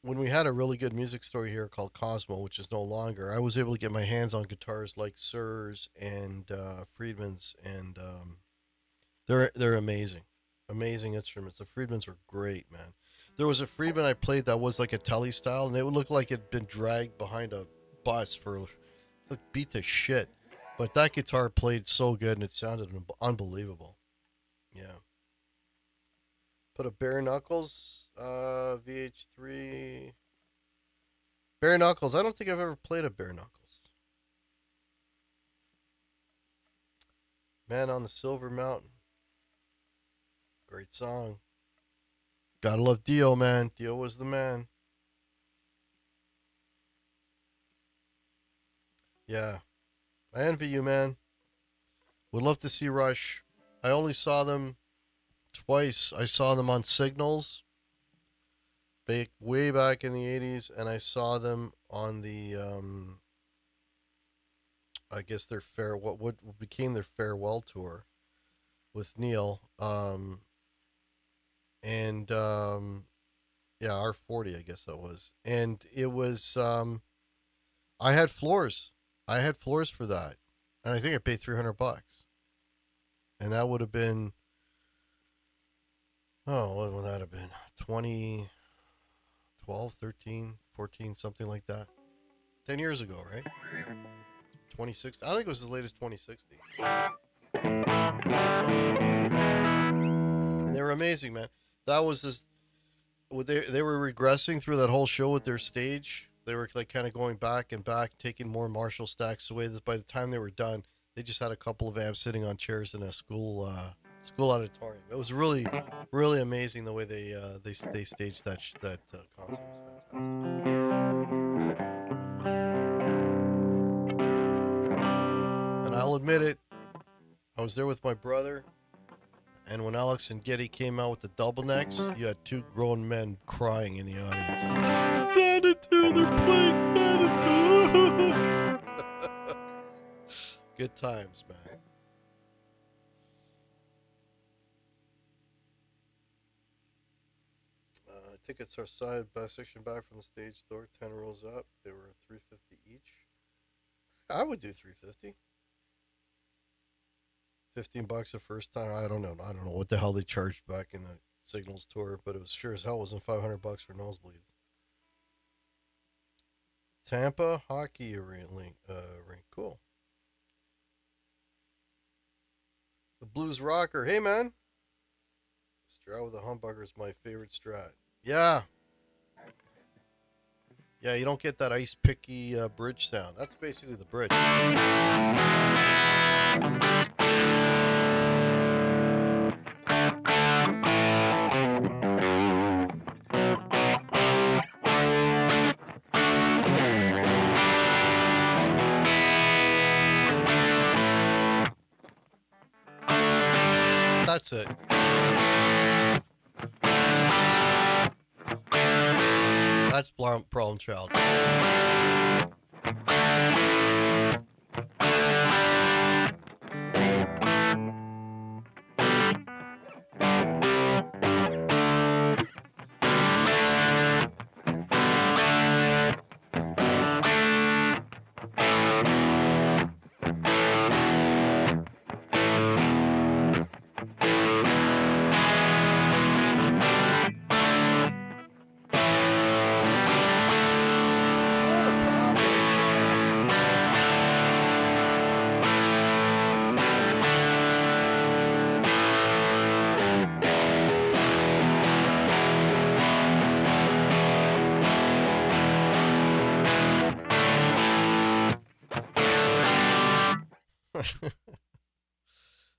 S1: when we had a really good music store here called Cosmo, which is no longer. I was able to get my hands on guitars like Sir's and Friedman's, and they're amazing, amazing instruments. The Friedmans are great, man. There was a Friedman I played that was like a telly style, and it would look like it'd been dragged behind a bus for like beat to shit. But that guitar played so good, and it sounded unbelievable. Yeah. Put a bare knuckles, VH3. Bare knuckles. I don't think I've ever played a bare knuckles. Man on the Silver Mountain. Great song. Gotta love Dio, man. Dio was the man. Yeah. I envy you, man. Would love to see Rush. I only saw them twice. I saw them on Signals way back in the 80s, and I saw them on the I guess their what became their farewell tour with Neil, and yeah, R40, I guess that was, and it was I had floors, for that, and I think I paid $300, and that would have been, oh, what would that have been, 2012, 13, 14, something like that, 10 years ago, right? 2060. I think it was as late as 2060. And they were amazing, man. That was this. They were regressing through that whole show with their stage. They were like kind of going back and back, taking more Marshall stacks away. By the time they were done, they just had a couple of amps sitting on chairs in a school auditorium. It was really, really amazing the way they staged that concert. It was fantastic. And I'll admit it, I was there with my brother, and when Alex and Getty came out with the double necks, you had two grown men crying in the audience. Sanitude, they're playing Sanitude. Good times, man. Tickets are side by section back from the stage door, 10 rows up. They were $350 each. I would do $350. $15 the first time. I don't know. I don't know what the hell they charged back in the Signals tour, but it was sure as hell wasn't $500 for nosebleeds. Tampa hockey arena rink. Cool. The Blues Rocker. Hey, man. Strat with a humbucker is my favorite Strat. Yeah. Yeah, you don't get that ice picky bridge sound. That's basically the bridge. That's it. That's Problem Child.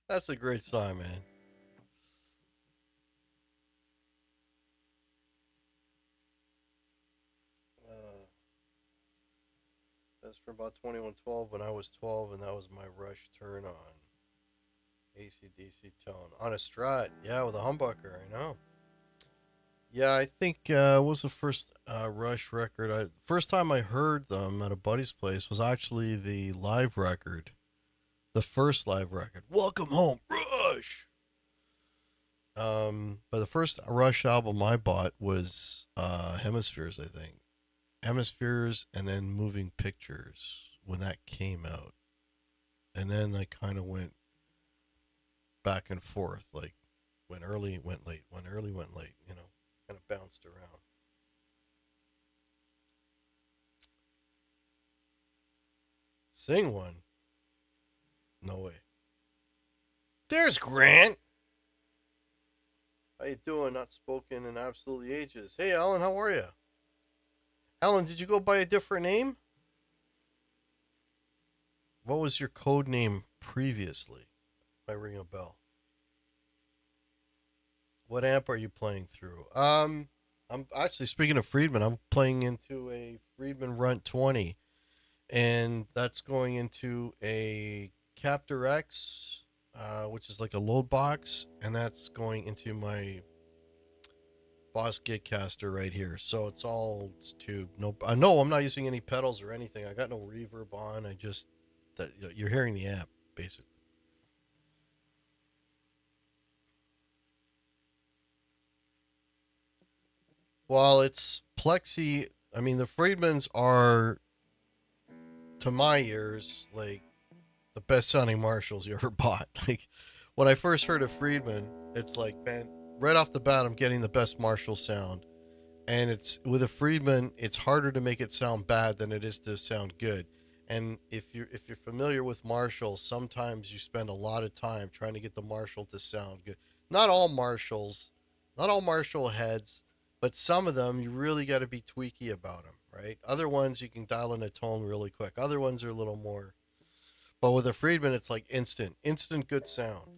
S1: That's a great song, man. That's from about 2112 when I was 12, and that was my Rush turn on. AC/DC tone. On a Strat, yeah, with a humbucker, I know. Yeah, I think was the first Rush record. First time I heard them at a buddy's place was actually the live record. The first live record. Welcome Home, Rush! But the first Rush album I bought was Hemispheres, I think. Hemispheres, and then Moving Pictures when that came out. And then I kind of went back and forth, like went early, went late, went early, went late, kind of bounced around. Sing one? No way. There's Grant. How you doing? Not spoken in absolutely ages. Hey, Alan, how are you? Alan, did you go by a different name? What was your code name previously? I ring a bell. What amp are you playing through? I'm actually, speaking of Friedman, I'm playing into a Friedman Runt 20, and that's going into a Captor X, which is like a load box, and that's going into my Boss Gitcaster right here. So it's tube. No, I know I'm not using any pedals or anything. I got no reverb on. I just that you're hearing the amp basically. Well, it's Plexi. I mean, the Friedmans are, to my ears, like the best sounding Marshalls you ever bought. Like when I first heard of Friedman, it's like, man, right off the bat, I'm getting the best Marshall sound. And it's with a Friedman, it's harder to make it sound bad than it is to sound good. And if you're familiar with Marshall, sometimes you spend a lot of time trying to get the Marshall to sound good. Not all Marshalls, not all Marshall heads, but some of them you really got to be tweaky about them, right? Other ones you can dial in a tone really quick. Other ones are a little more. But with a Friedman, it's like instant good sound,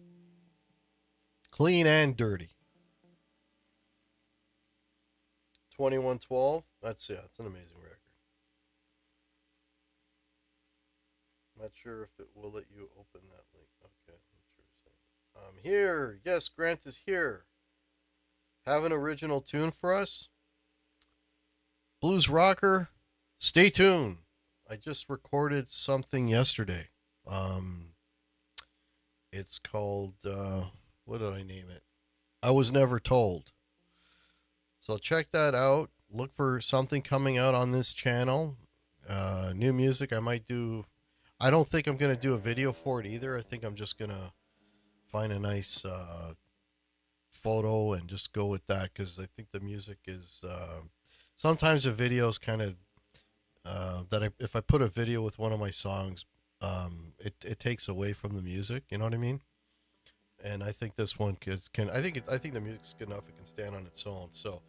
S1: clean and dirty. 2112. That's an amazing record. Not sure if it will let you open that link. Okay, not sure. I'm here. Yes, Grant is here. Have an original tune for us? Blues rocker, stay tuned. I just recorded something yesterday. Um, it's called, what did I name it? I Was Never Told. So check that out. Look for something coming out on this channel. New music. I might do. I don't think I'm gonna do a video for it either. I think I'm just gonna find a nice photo and just go with that because I think the music is. Sometimes the videos kind of if I put a video with one of my songs, it takes away from the music. You know what I mean? And I think this one can. I think the music's good enough. It can stand on its own. So,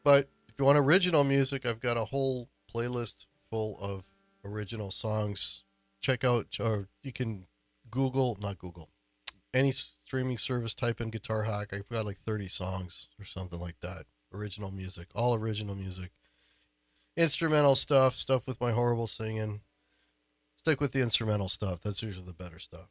S1: but if you want original music, I've got a whole playlist full of original songs. Check out, or you can not Google, any streaming service, type in Guitar Hack. I've got like 30 songs or something like that. Original music, all original music. Instrumental stuff with my horrible singing. Stick with the instrumental stuff. That's usually the better stuff.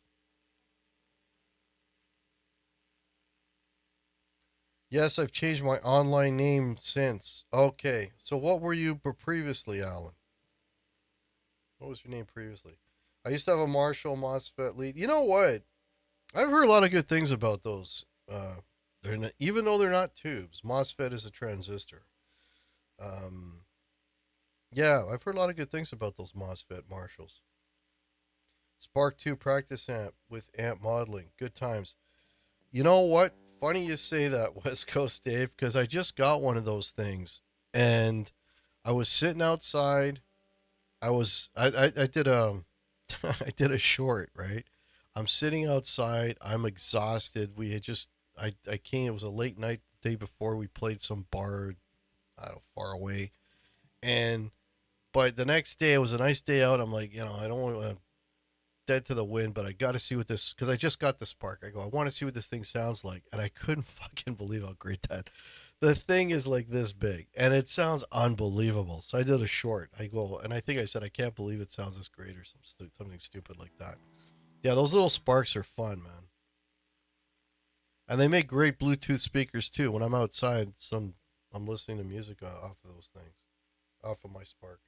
S1: Yes, I've changed my online name since. Okay, so what were you previously, Alan? What was your name previously? I used to have a Marshall MOSFET lead. You know what? I've heard a lot of good things about those. They're not, even though they're not tubes. MOSFET is a transistor. Um, yeah, I've heard a lot of good things about those MOSFET Marshalls. Spark 2 practice amp with amp modeling. Good times. You know what? Funny you say that, West Coast Dave, because I just got one of those things. And I was sitting outside. I did a I did a short, right? I'm sitting outside. I'm exhausted. We had just I came. It was a late night the day before. We played some bar, I don't know, far away, and but the next day it was a nice day out. I'm like, I don't want to dead to the wind, but I got to see what this because I just got the Spark. I go, I want to see what this thing sounds like, and I couldn't fucking believe how great that. The thing is like this big, and it sounds unbelievable. So I did a short. I go, and I think I said I can't believe it sounds this great or something stupid like that. Yeah, those little Sparks are fun, man, and they make great Bluetooth speakers too. When I'm outside, I'm listening to music off of those things, off of my Spark.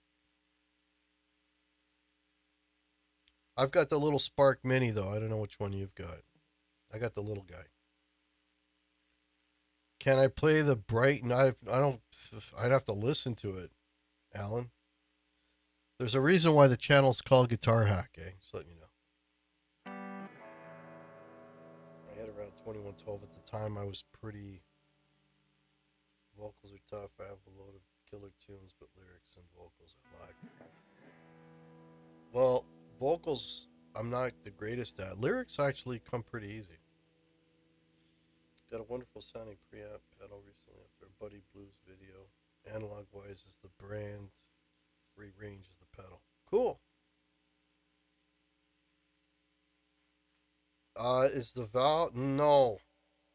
S1: I've got the little Spark Mini though. I don't know which one you've got. I got the little guy. Can I play the bright? And I don't. I'd have to listen to it, Alan. There's a reason why the channel's called Guitar Hack, eh? Just letting you know. I had around 2112 at the time. I was pretty. Vocals are tough. I have a load of killer tunes, but lyrics and vocals I like. Well, vocals I'm not the greatest at. Lyrics actually come pretty easy. Got a wonderful sounding preamp pedal recently after a Buddy Blues video. Analog Wise is the brand. Free range is the pedal. Cool. Is the valve? No.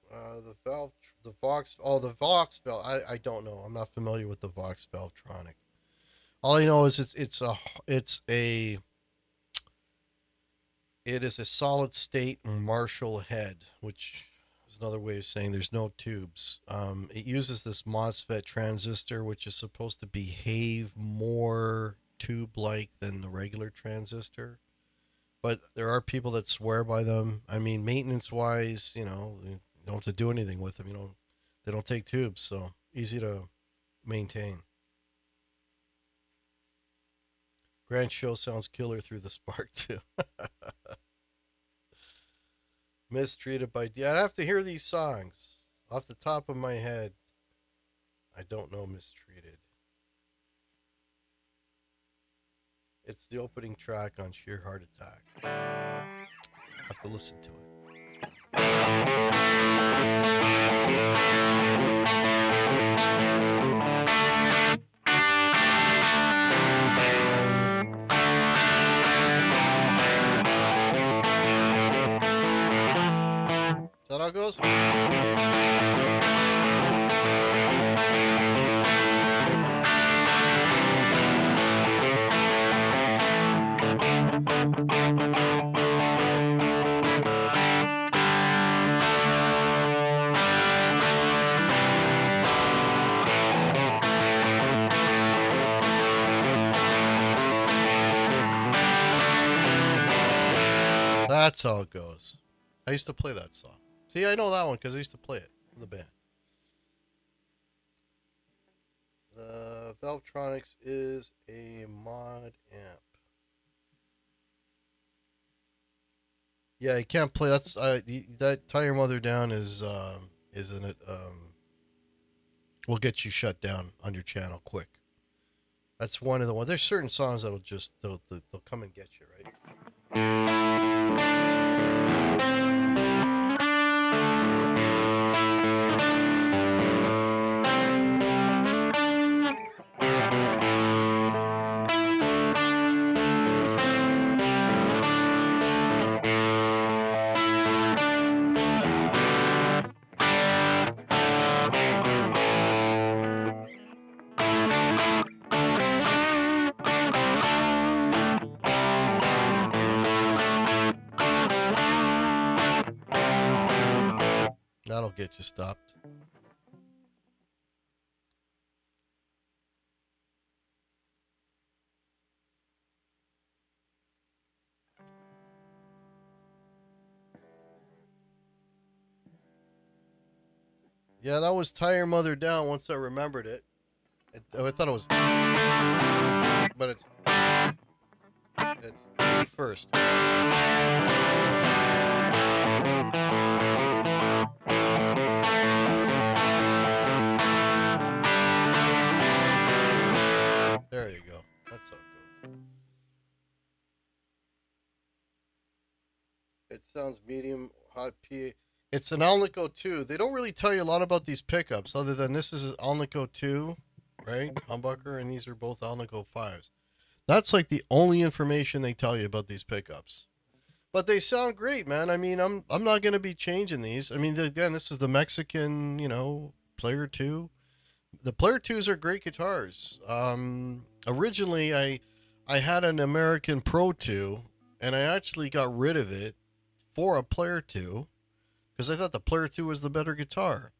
S1: The valve, the Vox. Oh, the Vox valve. I don't know. I'm not familiar with the Vox Valvetronic. All I know is it is a solid state Marshall head, which It's another way of saying there's no tubes. It uses this MOSFET transistor, which is supposed to behave more tube-like than the regular transistor. But there are people that swear by them. I mean, maintenance-wise, you don't have to do anything with them. They don't take tubes, so easy to maintain. Grand Show sounds killer through the spark too. Mistreated by D. I'd have to hear these songs off the top of my head. I don't know Mistreated. It's the opening track on Sheer Heart Attack. I have to listen to it. Is that how it goes? That's how it goes. I used to play that song. See, I know that one because I used to play it with the band. The Valvetronics is a mod amp. Yeah, you can't play. That's that Tie Your Mother Down isn't it? Will get you shut down on your channel quick. That's one of the ones. There's certain songs that'll just they'll come and get you, right? That'll get you stopped. Yeah, that was Tie Your Mother Down once I remembered it. I thought it was... But it's first. There you go. That's how it goes. It sounds medium, hot PA. It's an Alnico 2. They don't really tell you a lot about these pickups other than this is an Alnico 2, right? Humbucker, and these are both Alnico 5s. That's like the only information they tell you about these pickups. But they sound great, man. I mean, I'm not going to be changing these. I mean, again, this is the Mexican, Player 2. The Player 2s are great guitars. Originally, I had an American Pro 2, and I actually got rid of it for a Player 2 because I thought the Player 2 was the better guitar.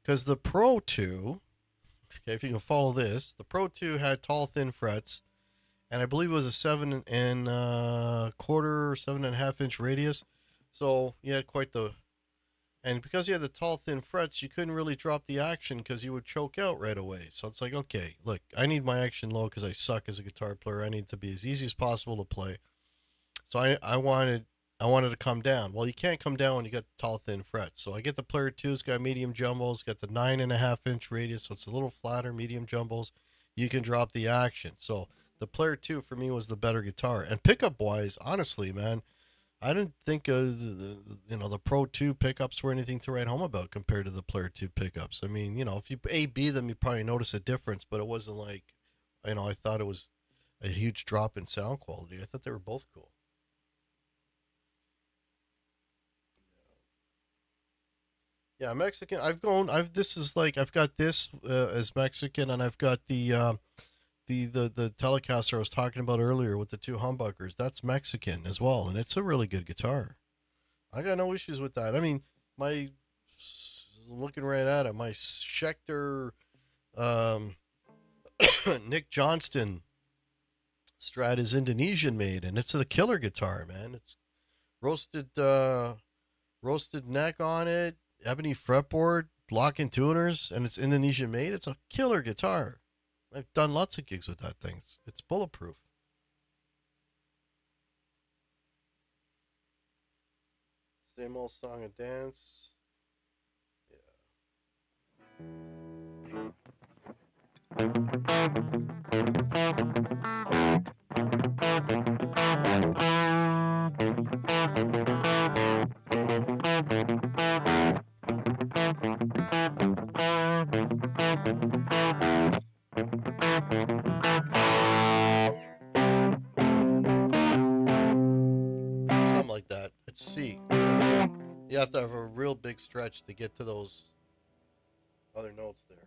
S1: Because the Pro 2, okay, if you can follow this, the Pro 2 had tall, thin frets, and I believe it was a 7 and quarter, 7.5 inch radius. So you had quite the... And because you had the tall, thin frets, you couldn't really drop the action because you would choke out right away. So it's like, okay, look, I need my action low because I suck as a guitar player. I need it to be as easy as possible to play. So I wanted to come down. Well, you can't come down when you got the tall, thin frets. So I get the Player 2, it's got medium jumbles, got the 9.5 inch radius, so it's a little flatter, medium jumbles. You can drop the action. So the Player 2 for me was the better guitar. And pickup wise, honestly, man, I didn't think the Pro 2 pickups were anything to write home about compared to the Player 2 pickups. I mean, if you A/B them, you probably notice a difference, but it wasn't like, I thought it was a huge drop in sound quality. I thought they were both cool. Yeah, Mexican. I've got this as Mexican, and I've got the Telecaster I was talking about earlier with the two humbuckers. That's Mexican as well, and it's a really good guitar. I got no issues with that. I mean, my looking right at it. My Schecter um, Nick Johnston Strat is Indonesian made, and it's a killer guitar, man. It's roasted roasted neck on it, ebony fretboard, lock-in tuners, and it's Indonesian made. It's a killer guitar. I've done lots of gigs with that thing. It's bulletproof. Same old song and dance. Something like that. It's C. You have to have a real big stretch to get to those other notes there.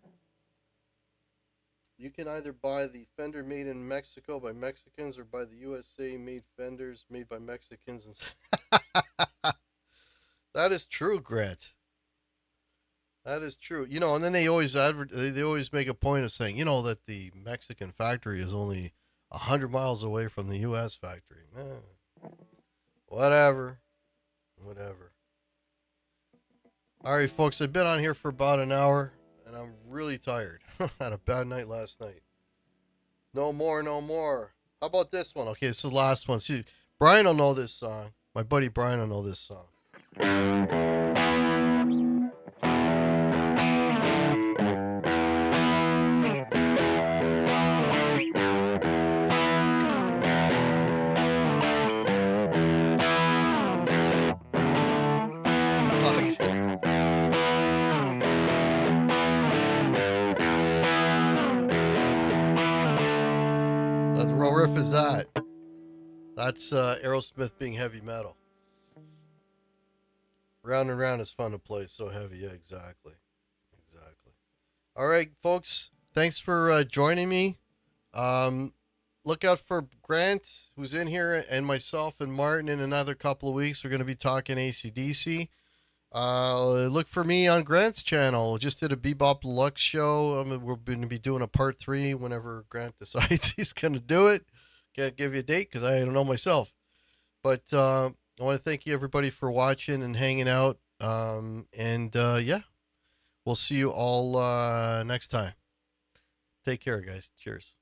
S1: You can either buy the Fender made in Mexico by Mexicans or buy the USA made Fenders made by Mexicans. And that is true, Grant. That is true. You know, and then they always they always make a point of saying, you know, that the Mexican factory is only 100 miles away from the U.S. factory. Whatever. Whatever. All right, folks, I've been on here for about an hour, and I'm really tired. Had a bad night last night. No more, no more. How about this one? Okay, this is the last one. See, Brian will know this song. My buddy Brian will know this song. What riff is that? That's Aerosmith being heavy metal. Round and round is fun to play. So heavy. Yeah, exactly. Exactly. All right, folks. Thanks for joining me. Look out for Grant, who's in here, and myself and Martin in another couple of weeks. We're going to be talking AC/DC. Look for me on Grant's channel. Just did a Bebop Deluxe show. We're going to be doing a part 3 whenever Grant decides he's going to do it. Can't give you a date because I don't know myself. But I want to thank you, everybody, for watching and hanging out. Yeah, we'll see you all next time. Take care, guys. Cheers.